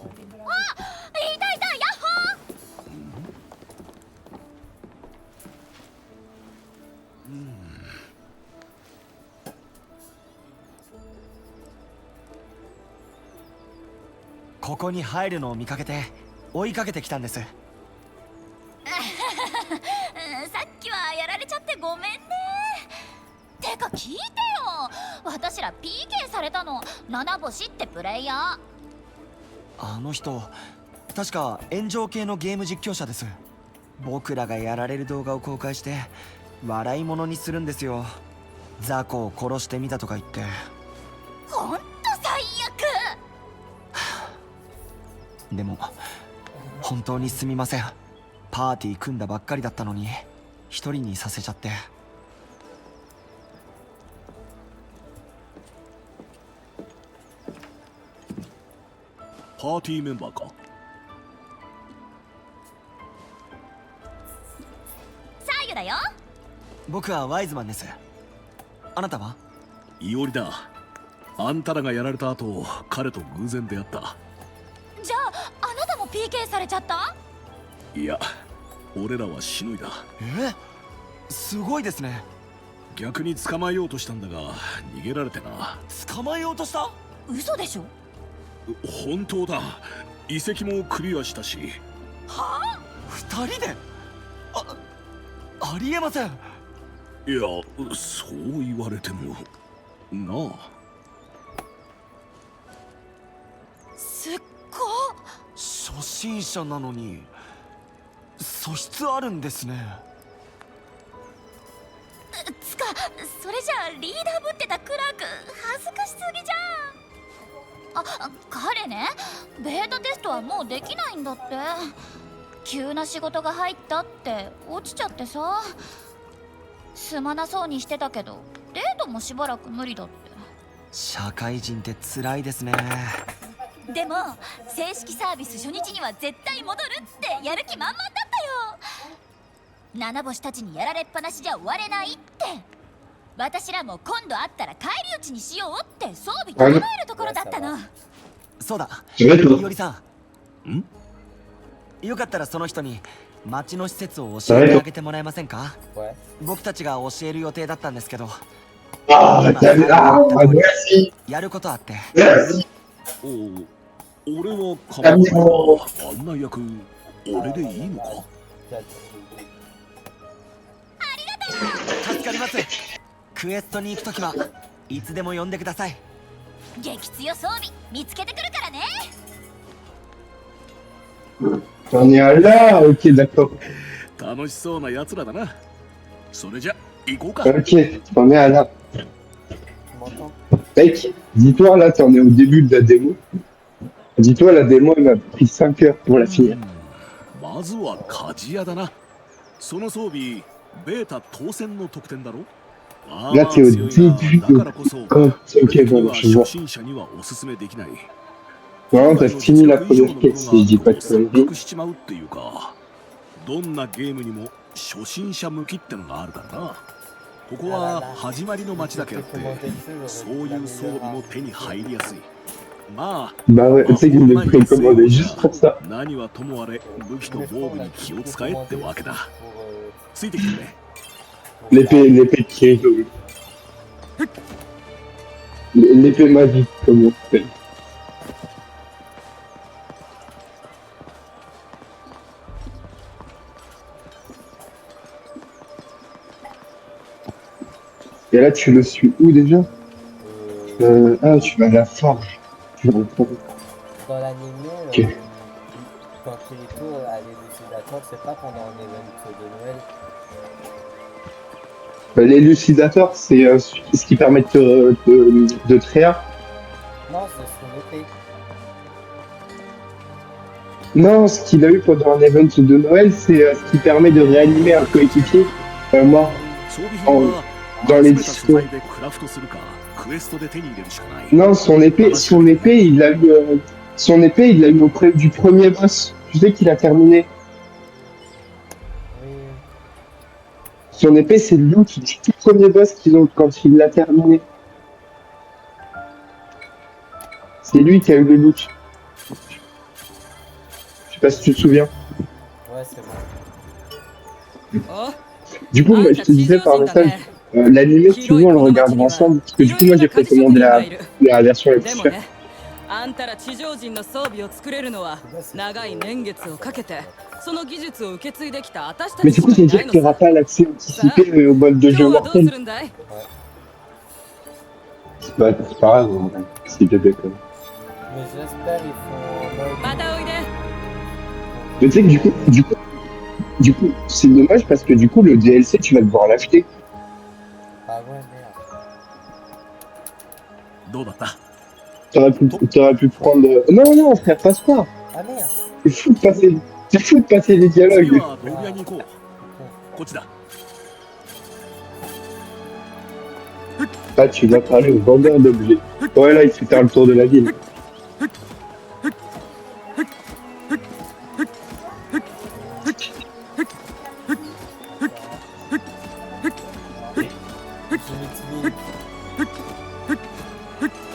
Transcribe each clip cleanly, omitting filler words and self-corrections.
いたいた、ヤッホー。ここに入るのを見かけて追いかけてきたんです。さっきはやられちゃってごめんね。てか聞いてよ、私ら PK されたの七星ってプレイヤー。あの人確か炎上系のゲーム実況者です。僕らがやられる動画を公開して笑い物にするんですよ。雑魚を殺してみたとか言って。ほんと最悪。でも本当にすみません。パーティー組んだばっかりだったのに一人にさせちゃって。パーティーメンバーか。サーユだよ。僕はワイズマンです。あなたは？イオリだ。あんたらがやられた後、彼と偶然出会った。じゃああなたも PK されちゃった？いや、俺らはしのいだ。すごいですね。逆に捕まえようとしたんだが逃げられてな。捕まえようとした？嘘でしょ。本当だ。遺跡もクリアしたし。はあ？二人で？ありえません。いや、そう言われてもなあ。すっごっ。初心者なのに素質あるんですね。つかそれじゃあリーダーぶってたクラーク恥ずかしすぎじゃん。彼ね、ベータテストはもうできないんだって。急な仕事が入ったって落ちちゃってさ。すまなそうにしてたけどデートもしばらく無理だって。社会人って辛いですね。でも正式サービス初日には絶対戻るってやる気満々だったよ。七星たちにやられっぱなしじゃ終われないって。私らも今度会ったら返り討ちにしようって装備整えるところだったの。そうだ、Je vais te いおりさん？ん、よかったらその人に町の施設を教えてあげてもらえませんか？僕たちが教える予定だったんですけど、 Ah, merci. やることあって。 Merci. 俺は構わないが、案内役俺でいいのか？助かります。クエストに行くときはいつでも呼んでください。激強装備見つけてくるからね。 On est à là. Ok, d'accord. 楽しそうな奴らだな。それじゃ行こうか。Ok, on est à là. Mec, dis-toi, là, t'en es au début de la démo. Dis-toi, la démo, elle m'a pris 5 heures pour la finir. まずは鍛冶屋だな。その装備、ベータ当選の特典だろ。Là, t'es au début de... Ok, bon, je vois. 初心者にはおすすめできない。Vraiment, t'as fini la première quête, si je dis pas de conneries. 隠しちまうっていうか、どんなゲームにも初心者向きってのがあるからな。ここは始まりの街だけあって、そういう装備も手に入りやすい。まあ、Bah ouais, tu sais qu'il me précommandait juste pour ça. 何はともあれ武器と防具に気を使えってわけだ。ついてきてね。L'épée de Kirito. L'épée magique, comme on appelle. Et là, tu le suis où déjà? Ah, tu vas à la forge. Tu vas reprendre. Dans l'anime, Ok. quand Kirito a l'élucidateur, c'est pas pendant un event de Noël. L'élucidateur, c'est ce qui permet de tréa. Non, c'est son épée. Non, ce qu'il a eu pendant un event de Noël, c'est ce qui permet de réanimer un coéquipier mort dans les discours. Non, son épée, il l'a eu, auprès du premier boss. Tu sais qu'il a terminé. Oui. Son épée, c'est le loot du tout premier boss qu'ils ont quand il l'a terminé. C'est lui qui a eu le loot. pas si tu te souviens. Ouais, c'est bon. Du coup, moi, je te disais par message, l'anime, si tu veux, on le regardera ensemble. Parce que du coup, moi, j'ai précommandé la version la plus chère. あんたら地上人の装備を作れるのは長い年月をかけてその技術を受け継いできた私た Mais ち du coup, し c'est かい dire ない qu'il の n'y aura さ。 pas l'accès anticipé au mode de 今日 jeu はどうす mortel. るんだい？ C'est pas grave, en vrai. C'est bébé, quoi. Mais j'espère ils font mode. またおいで。 Mais tu sais que du coup, c'est dommage parce que du coup, le DLC, tu vas devoir l'acheter. Ah ouais, merde. どうだった？ T'aurais pu prendre. Non, frère, passe pas. Ah merde. C'est fou de passer les 次 dialogues. は道具屋に行こう。こっちだ。 Ah, tu vas parler au vendeur d'objets. Ouais, là, il fait faire le tour de la ville.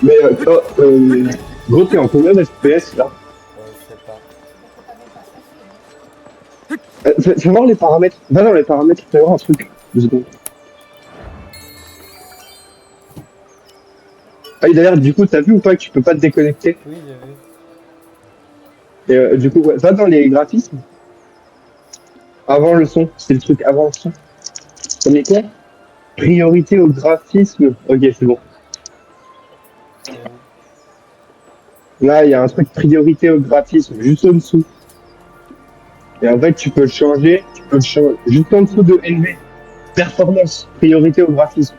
Mais, gros, t'es en combien d'FPS là? Je sais pas. Fais voir les paramètres. Va dans les paramètres, fais voir un truc. 2 secondes. Ah, et d'ailleurs, du coup, t'as vu ou pas que tu peux pas te déconnecter? Oui, j'ai vu. Et du coup, ouais, va dans les graphismes. Avant le son, c'est le truc avant le son. Ça met quoi? Priorité au graphisme. Ok, c'est bon. C'est où? Là, il y a un truc priorité au graphisme, juste en dessous. Et en fait, tu peux le changer. Juste en dessous de NV. Performance, priorité au graphisme.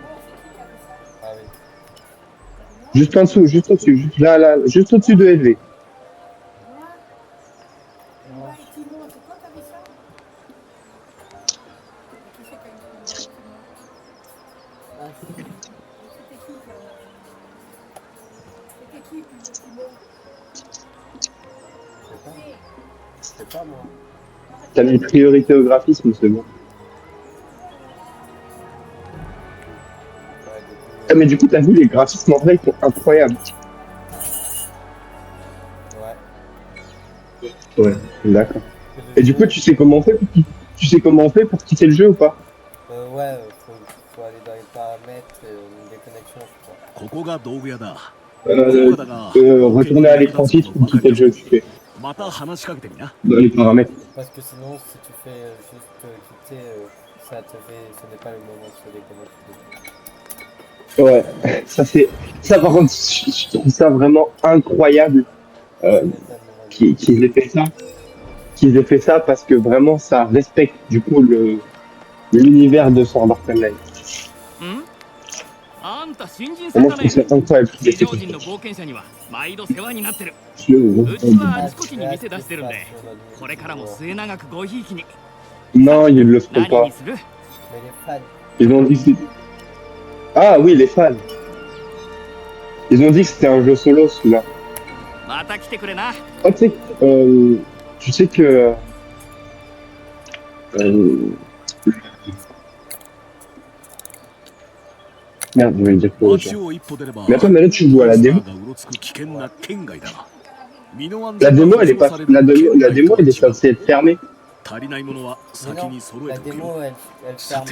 Ah oui. Juste en dessous, juste au-dessus. Juste là, juste au-dessus de NV. C'est pas moi. T'as mis priorité au graphisme, c'est bon. Ouais, Ah, mais du coup, t'as vu, les graphismes en vrai, ils sont incroyables. Ouais. Ouais, d'accord. Et du coup, tu sais comment on fait pour quitter le jeu ou pas? Ouais, faut aller dans les paramètres, des connexions, je crois. ここが道具屋だ。 Retourner à l'écran titre ou quitter le jeu, tu fais また話しかけてみな。 dans les paramètres. Parce que sinon, si tu fais juste quitter, ce n'est pas le moment de se déconnecter. Ouais, ça par contre, je trouve ça vraiment incroyable qu'ils aient fait ça. Qu'ils aient fait ça parce que vraiment ça respecte du coup l'univers de Sword Art Online. あんた新人 Vraiment, さん je だ trouve ね。 ça incroyable. 地上人の冒険者には毎度世話になってる。 Le- うちはあちこちに店出してるんで、これからも末永くごひいきに。 Non, ils le feront 何 pas. にする？ Mais les fans, Ils ont dit que Ah oui, les fans. Ils ont dit que c'était un jeu solo celui-là. また来てくれな。 Ah, tu sais que merde, je vais dire quoi déjà. 街を一歩出れば Mais attends, mais là tu joues à la démo. モンスターがうろつく危険な県外だ。身の安 La 全 démo, が elle est 保 pas. 障される La démo, 県 la 外 démo, と elle は est 違う。 censée être fermée. 足りないものは mais 先 non, に揃え la ておくよ。 démo, elle ferme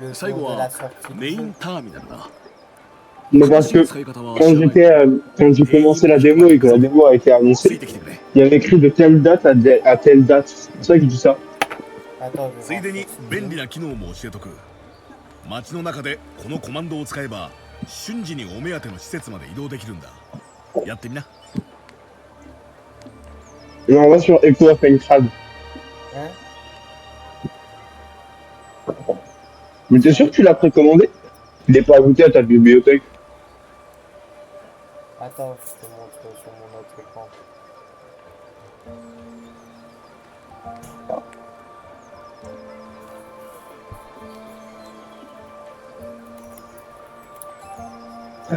le 最後 jour de は la sortie メ du イ jeu. ンターミナルだ。 Mais parce 正しい que 使い方は quand 知らない。 quand j'ai commencé la démo et que la démo a été つい annoncée, てきてくれ。 il y avait écrit de telle date à telle date. C'est pour ça que je dis ça. Attends, je つい vais で voir に sur 便 Steam. 利な機能も教えとく。街の中でこのコマンドを使えば瞬時にお目当ての施設まで移動できるんだ。やってみな。 Et on va sur Echo of Encrad. Hein? Mais t'es sûr que tu l'as précommandé? Il n'est pas ajouté à ta bibliothèque. Attends, je te montre sur mon autre écran.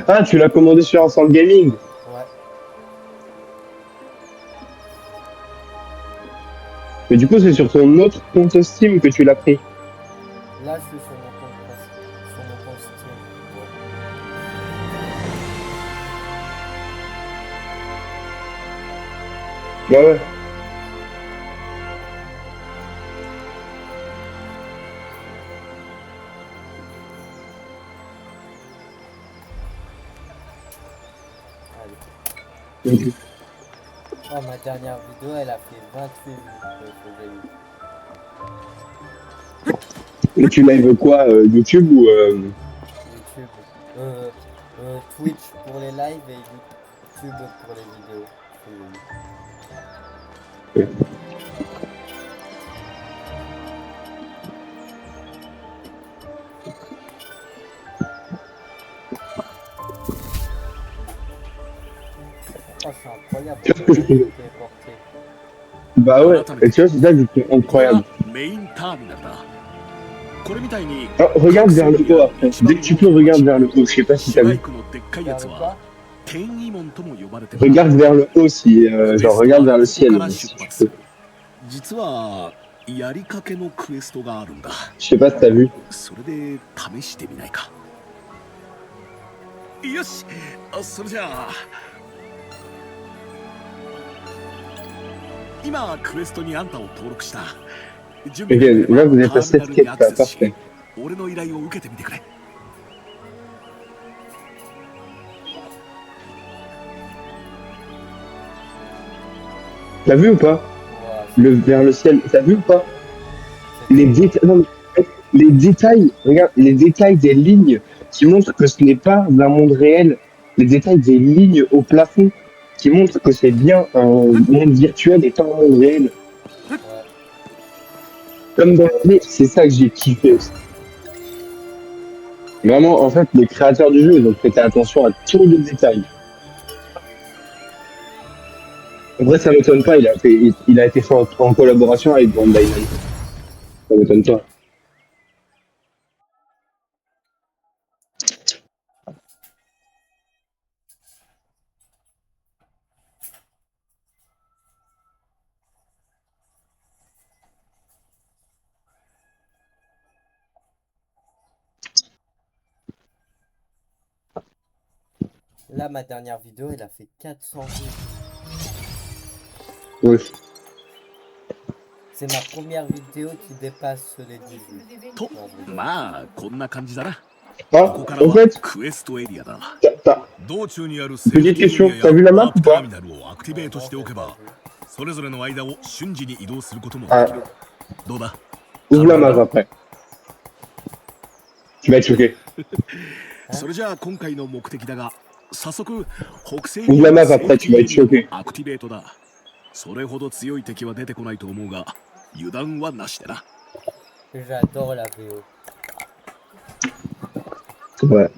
Ah, tu l'as commandé sur Ensemble Gaming. Ouais. Mais du coup, c'est sur ton autre compte Steam que tu l'as pris. Là, je suis sur mon compte Steam. Ouais. Ouais, ouais. Oh, ma dernière vidéo, elle a fait 28 vues. Et tu live quoi, YouTube ou YouTube. Twitch pour les lives et YouTube pour les vidéos. Oh, c'est incroyable Tu vois ce que je comment trouve tout est porté. Bah ouais, et tu vois, c'est ça que je trouve これは incroyable. メインターミナルだ。これみたいに Ah, regarde vers le haut après. Dès que tu peux, regarde vers le haut. Je sais pas si 市 t'as 街 vu. 区のでっかい Vers やつ le は quoi? 天イモンとも呼ばれてる。 Regarde vers le haut si, genre, regarde vers le ここ ciel. から Si 出 tu 発す peux. る。実はやりかけのクエストがあるんだ。 Je sais pas si t'as vu. それで試してみないか。よし、それじゃあ今クエストにあんたを登録した。準 Ok, 備ができれ là ば vous êtes タ à ーミナ 7 ルにア quêtes ク là, セスし、 parfait. 俺の依頼を受けてみてくれ。T'as vu ou pas? Ouah, Vers le ciel, t'as vu ou pas? c'est Les trop. détails, non, mais, les détails, regarde, les détails des lignes qui montrent que ce n'est pas un monde réel. Les détails des lignes au plafond qui montrent que c'est bien un monde virtuel et pas un monde réel. Ouais. Comme dans les c'est ça que j'ai kiffé aussi. Vraiment, en fait, les créateurs du jeu, ils ont prêté attention à tous les détails. En vrai, ça m'étonne pas, il a été fait en collaboration avec Bandai Namco. Ça m'étonne pas. Là, ma dernière vidéo, elle a fait 400 vues. Ouais. C'est ma première vidéo qui dépasse les 10 vues. と Non, je rigole. まあこんな感じだな。 Ah, ここから en は fait, クエストエリアだ。 t'as- 道中にあるセーフ petite ティーエ question, リア t'as や vu la ワ map ー ou プター pas? ミナルをアクティベートしておけ Non, ば je l'ai pas vu. それぞれの間を瞬時に移動することもで Ah, きる。どうだ ouvre la map après. Tu vas être choqué. それじゃあ今回の目的だが早速北西 Ouvre la に map セーフ après, テ tu ィ vas ーエ être リアの choqué. アクティベートだ。それほど強い敵は出てこないと思うが油断はなしでな。 J'adore la VO. Ouais,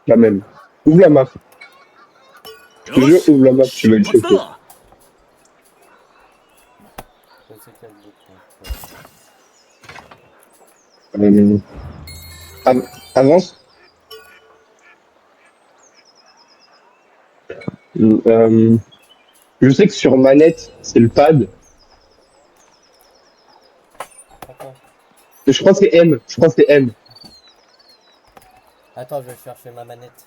la même. Ouvre la map. Je te よ jure, し ouvre la map, tu vas 出 être 発 choqué. だ。 Je sais quel bouton. Avance. Je sais que sur manette, c'est le pad. Attends. Je crois que c'est M. Je crois que c'est M. Attends, je vais chercher ma manette.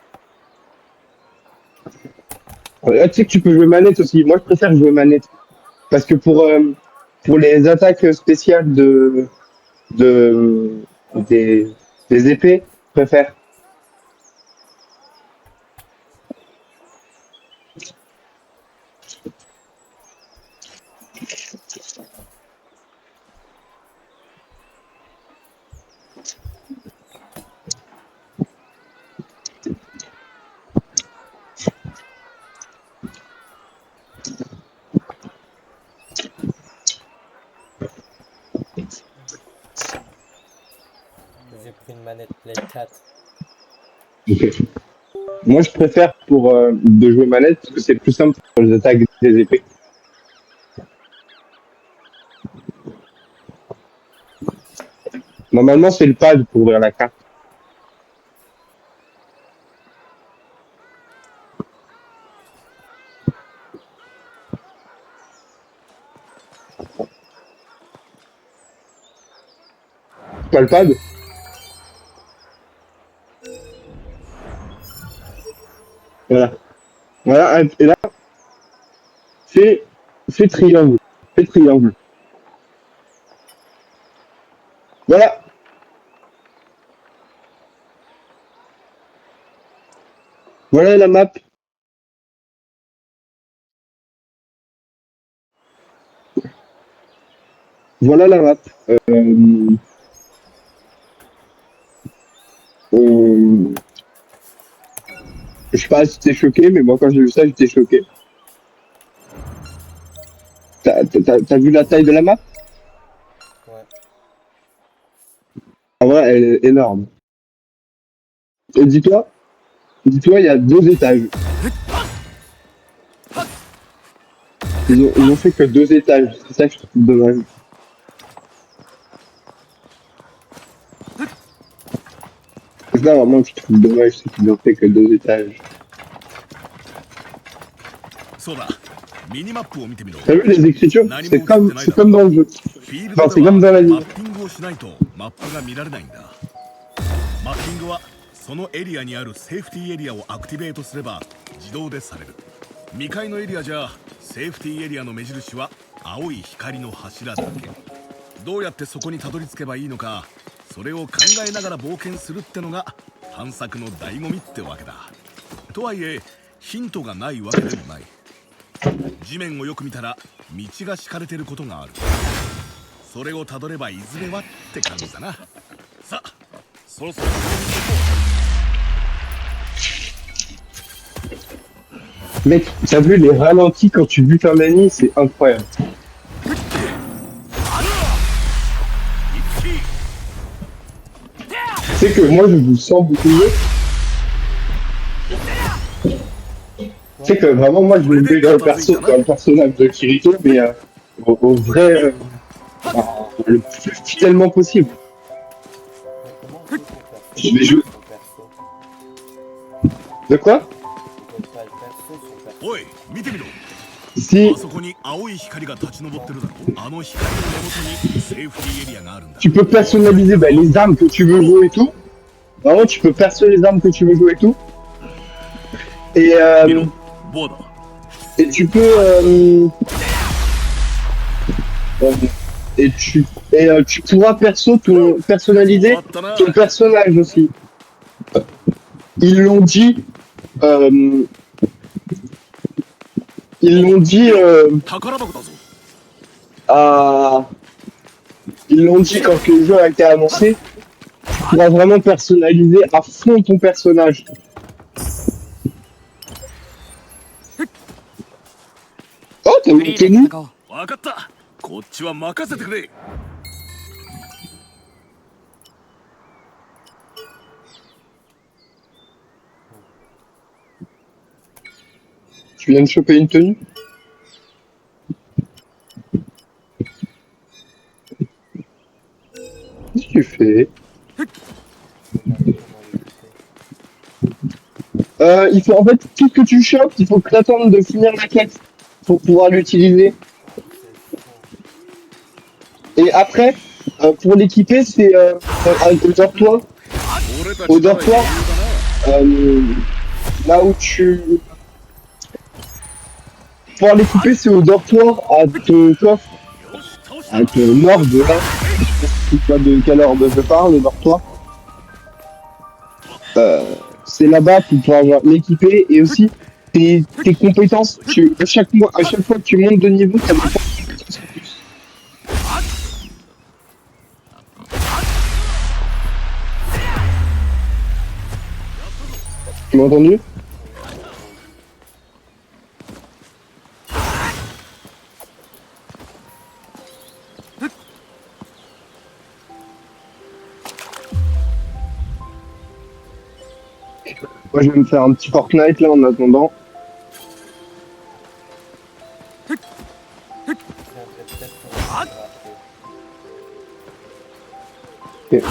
Tu sais que tu peux jouer manette aussi. Moi, je préfère jouer manette. Parce que pour les attaques spéciales de, des, des épées, je préfère. J'ai pris une manette Play 4. Ok. Moi, je préfère de jouer manette parce que c'est plus simple pour les attaques des épées. Normalement, c'est le pad pour ouvrir la carte. Pas le pad? Voilà. Voilà. Et là, fais, fais triangle. Fais triangle. Voilà. Voilà la map. voilà la map. On- Je sais pas si t'es choqué, mais moi quand j'ai vu ça, j'étais choqué. T'as vu la taille de la map? Ouais. En vrai, elle est énorme. Et dis-toi, il y a 2 étages. Ils ont fait que 2 étages. C'est ça que je trouve dommage. C'est ça vraiment que je trouve dommage, c'est qu'ils ont fait que 2 étages. そうだミニマップを見てみろ T'as vu les écritures? C'est comme dans le jeu. フィール Enfin, ド c'est では comme dans la マ vie. ッピングをしないとマップが見られないんだマッピングはそのエリアにあるセーフティーエリアをアクティベートすれば自動でされる未開のエリアじゃセーフティーエリアの目印は青い光の柱だけどうやってそこにたどり着けばいいのかそれを考えながら冒険するってのが探索の醍醐味ってわけだとはいえヒントがないわけでもない地面をよく見たら道が敷かれてることがあるそれをたどればいずれはって感じだなさあそろそろ Mec, t'as vu les ralentis quand tu butes un ennemi, c'est incroyable. Tu sais que moi je vous sens bouclier. Tu sais que vraiment moi je me mets dans le personnage de Kirito, mais au vrai, le plus fidèlement possible. Mais comment on fait pour faire Je vais jouer. son perso? De quoi? On peut pas le perso, son perso. おい見てみろ Si あそこに青い光が立ち上ってるだろあの光の根元にセーフティーエリアがあるんだ tu peux personnaliser bah, les armes que tu veux jouer et tout. Vraiment, tu peux personnaliser les armes que tu veux jouer et tout. Et, 見ろボーダー et tu peux. Tu pourras personnaliser 終わったな ton personnage aussi. Ils l'ont dit. Ils l'ont dit. 宝箱だぞ Ils l'ont dit quand le jeu a été annoncé. Tu pourras vraiment personnaliser à fond ton personnage. Oh, t'as vu le tenue? 分かったこっちは任せてくれ Tu viens de choper une tenue? Qu'est-ce que tu fais? Il faut en fait tout ce que tu chopes, il faut que tu attendes de finir la quête pour pouvoir l'utiliser. Et après, pour l'équiper, c'est au dortoir. 俺た Au ちなら dortoir, 余裕だな là où tu. Pour l'équiper, c'est au dortoir à ton coffre, よし倒した à ton nord de là. Je sais pas si tu vois de quelle ordre je parle, le dortoir. C'est là-bas pour pouvoir l'équiper et aussi tes compétences. À chaque fois que tu montes de niveau, tu as des compétences en plus. Tu m'as entendu? Moi je vais me faire un petit Fortnite là en attendant. Je viendrai peut-être pour le faire après. Ok.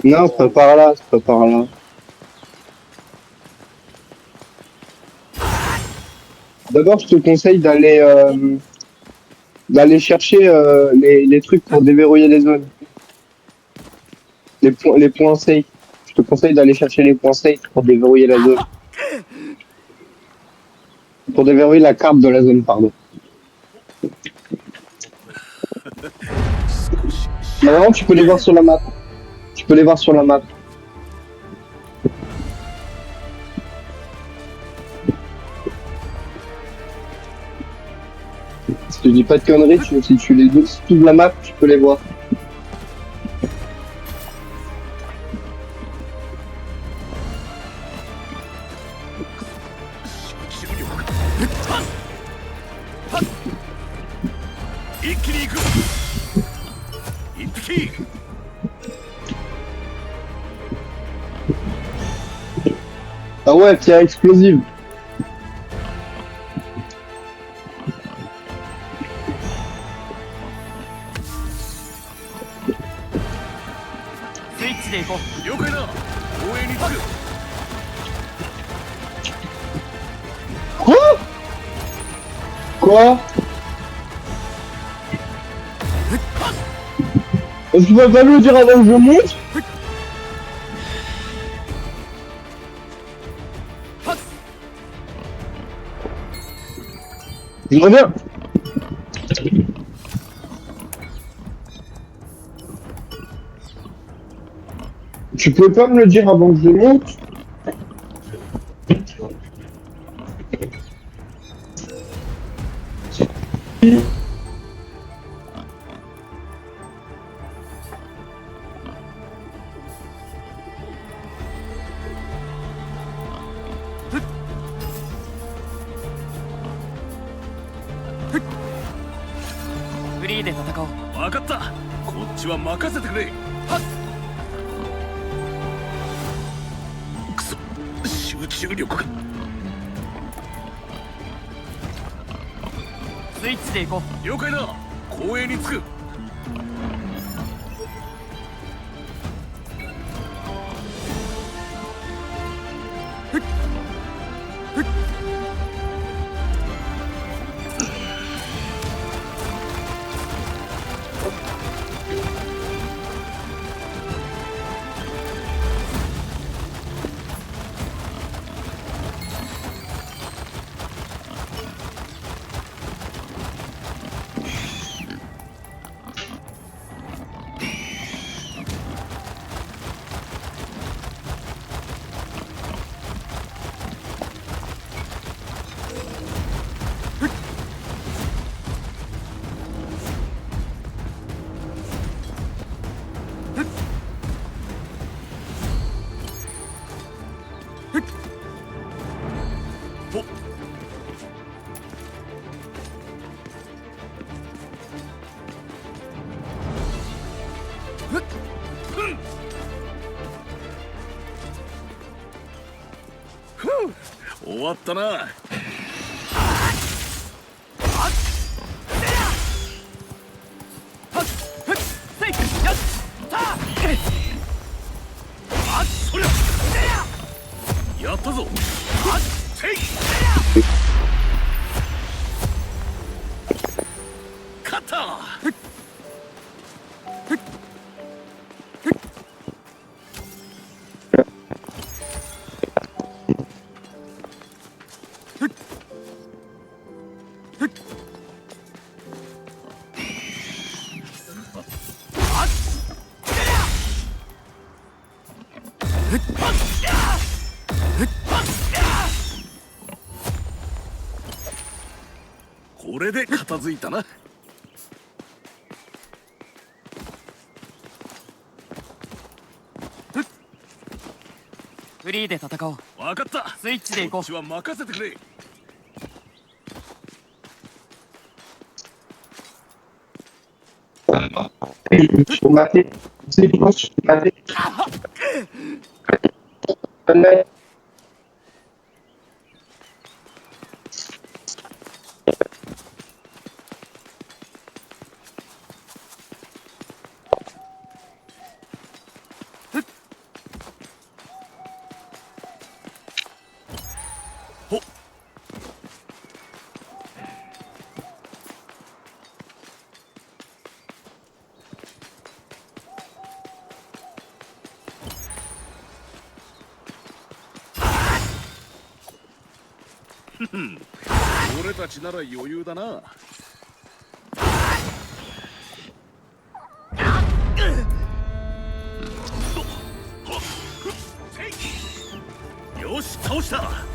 Non, c'est pas par là, c'est pas par là. D'abord, je te conseille d'aller chercher les trucs pour déverrouiller les zones. Les points safe. Je te conseille d'aller chercher les points safe pour déverrouiller la zone. Pour déverrouiller la carte de la zone, pardon. Non, tu peux les voir sur la map. Tu peux les voir sur la map. Si je dis pas de conneries, si tu les si tu ouvres la map, tu peux les voir. Ah ouais, pierre explosive. Quoi? Quoi? Est-ce que tu vas pas me le dire avant que je monte? Je reviens. Tu peux pas me le dire avant que je monte?分かった。こっちは任せてくれ。くそ、集中力が。スイッチで行こう。了解だ。公園に着く。終わったな。やったぞ。勝った。これで片付いたな。フリーで戦おう。分かった。スイッチで行こう。こっちは任せてくれ。Je peux mater. C'est quoi, je peux mater. 俺たちなら余裕だな。よし、倒した。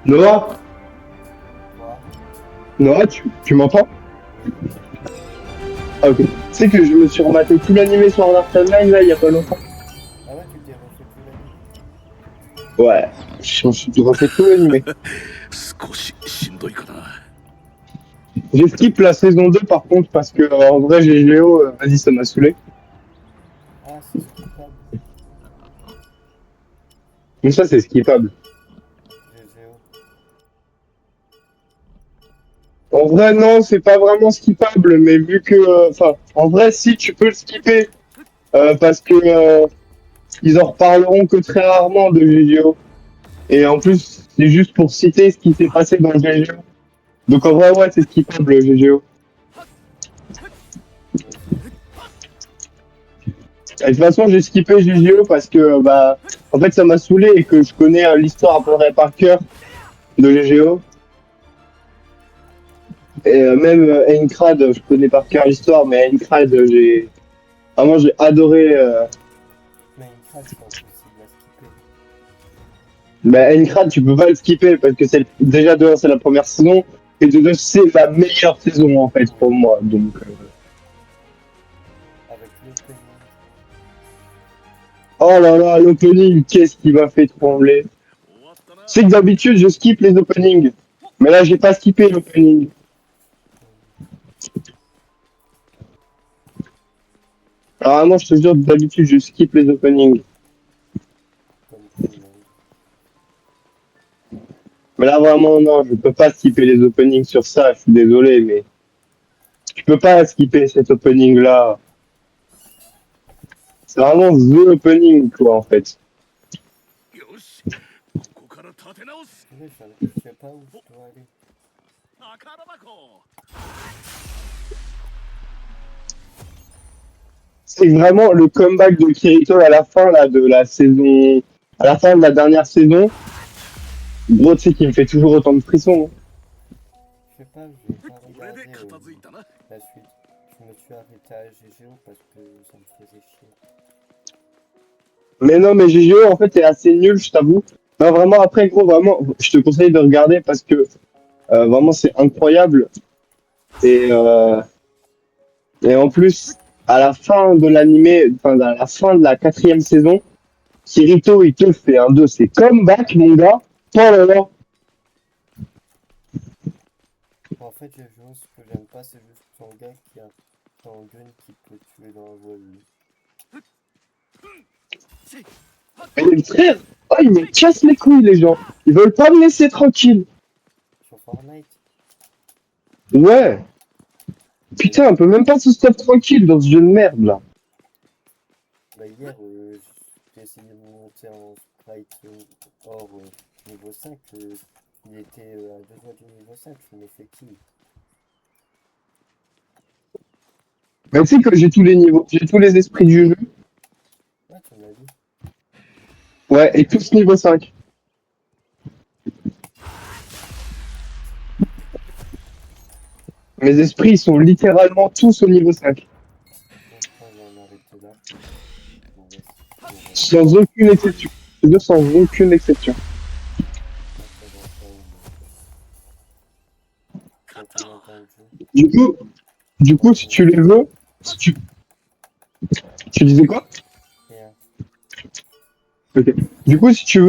Noah, Quoi? Noah, tu m'entends? Ah, ok. Tu sais que je me suis rematé tout l'animé sur Art Online là il y a pas longtemps. Ah ouais, tu t'es refait tout l'anime. Ouais, je me suis refait tout l'animé. 少ししんどいかな。 J'ai skip la saison 2 par contre parce que en vrai GGO, vas-y ça m'a saoulé. Ah, c'est skippable. Mais ça c'est skippable. GGO. En vrai non, c'est pas vraiment skippable, mais vu que... Enfin, en vrai si tu peux le skipper, parce que ils en reparleront que très rarement de GGO. Et en plus, c'est juste pour citer ce qui s'est passé dans le GGO. Donc en vrai ouais c'est skippable le GGO. Et de toute façon, j'ai skippé GGO parce que, bah, en fait, ça m'a saoulé et que je connais l'histoire à peu près par cœur de GGO. Et même Aincrad, je connais par cœur l'histoire, mais Aincrad, vraiment, j'ai adoré. Mais une crasse, c'est pas possible à skipper. Bah, Aincrad, tu peux pas le skipper parce que déjà, de un, c'est la première saison, et de deux, c'est la meilleure saison, en fait, pour moi. Donc, Avec l'opening. oh là là, l'opening, qu'est-ce qui m'a fait trembler. C'est que d'habitude, je skip les openings. Mais là, j'ai pas skippé l'opening. Alors vraiment, je te jure, d'habitude, je skip les openings. Comme tout le monde. Mais là, vraiment, non, je peux pas skipper les openings sur ça, je suis désolé, mais tu peux pas skipper cet opening-là. C'est vraiment the opening, quoi, en fait. よし、ここから立て直す。 Mais je sais pas où je dois aller. 宝箱。 C'est vraiment le comeback de Kirito à la fin, là, de la saison... À la fin de la dernière saison. Gros, tu sais qu'il me fait toujours autant de frissons. Je sais pas, je vais pas これで regarder 片付いたな。 la suite. Je me suis arrêté à GGO parce que ça me faisait chier. Mais non, mais GGO, en fait, est assez nul, je t'avoue. Non, vraiment, après, gros, vraiment, je te conseille de regarder parce que vraiment, c'est incroyable. Et, et en plus, à la fin de l'animé, enfin, à la fin de la 4e saison, Kirito, il te fait un 2. C'est comeback, mon gars. Oh là là. En fait, GGO, ce que j'aime pas, c'est juste son gars qui a son gun qui peut tuer dans un vol. Mais les frères, oh, ils me cassent les couilles, les gens. Ils veulent pas me laisser tranquille. Sur Fortnite. Ouais. Putain, on peut même pas se stop tranquille dans ce jeu de merde, là. Bah hier, j'ai essayé de monter en sprite or niveau 5. Il était à 2 doigts du niveau 5, je me fais kill. Mais tu sais que j'ai tous les niveaux, j'ai tous les esprits du jeu. Ouais, tu m'as dit. Ouais, et tous niveau 5. Mes esprits, ils sont littéralement tous au niveau 5. Donc, on va en arrêter là. On reste Sans aucune exception. Les deux sans aucune exception. Du coup, si tu les veux, si tu... Tu disais quoi? Rien. Ok. Du coup, si tu veux